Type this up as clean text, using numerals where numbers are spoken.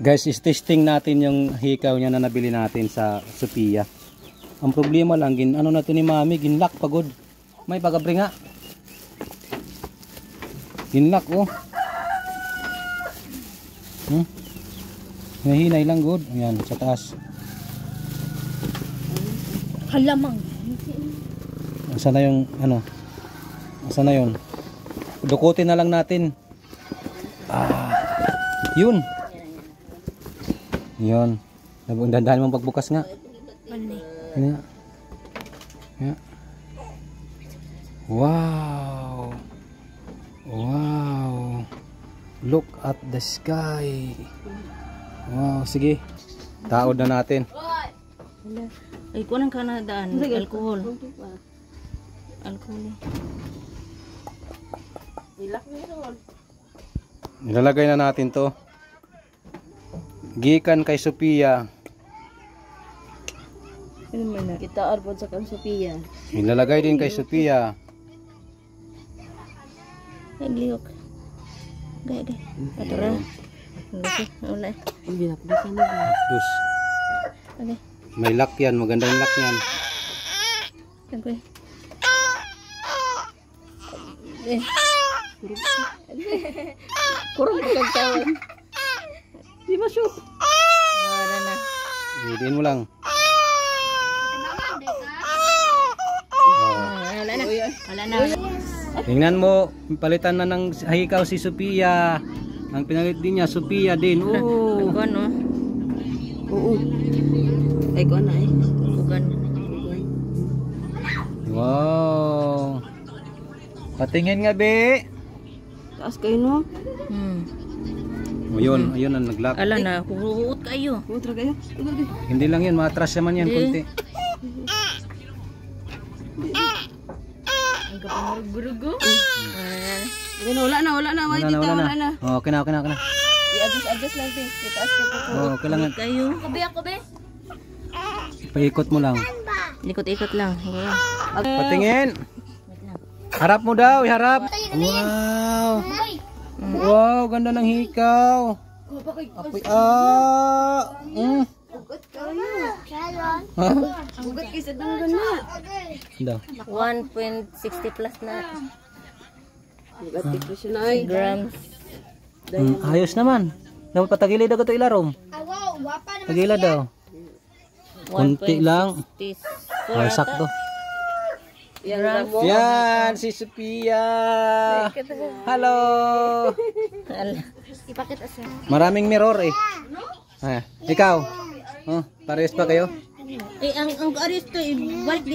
Guys, is-testing natin yung hikaw niya na nabili natin sa Sophia. Ang problema lang, ano na to ni Mami, ginlock pagod. May pagabri nga. Ginlock oh. Nahinay lang good. Ayan, sa taas. Halamang. Asan na yung ano? Asan na yun? Dukutin na lang natin. Yun. Yun. Dandahan mong pagbukas nga. Yan. Yan. Wow. Wow. Look at the sky. Wow, sige. Taod na natin. Ay, kunang ka na daan. Alcohol. Alcohol. Nilalagay na natin to. Gikan kay Sophia. Kita arbon sa kang Sophia. Nilalagay din kay Sophia. Ay, liyok. Gaya. Atura. Wala. Binakbusan na ba? Dus. Okay. May lock yan. Magandang lock yan. Okay. Kurang pagkawan. Di ba shoot? Wala na. Hidiin mo lang. Wala na. Wala na. Tingnan mo, palitan na ng hikaw si Sophia. Ang pinalit din niya, Sophia din. Oo. Kugan, no? Oo. Ay, kugan na eh. Kugan. Wow. Patingin nga, be. Taas kayo, no? O yun, ayun ang nag-lock. Ala na, huot kayo. Huot kayo? Hindi lang yan, matras naman yan, konti. Ang kapangarug-gurugo. Wala na. Wala na. Okay na. I-adjust lang, be. Itaas kayo po. Okay lang. Kayo. Ako, be. Paikot mo lang. Ikot-ikot lang. Patingin. Harap mo daw, harap. Wow. Wow, ganda ng hikaw. Apoy, Ugat kayo sa danggan na. 1.60 plus na. Grams. Ayos naman. Dapat patagilid daw ito ilarom. Tagilid daw. Kunti lang. Ay, sakto. Yan, si Sophia. Hello. Ipakita sa. Maraming mirror eh. Ikaw? Parehas pa kayo? Ang aris to, balik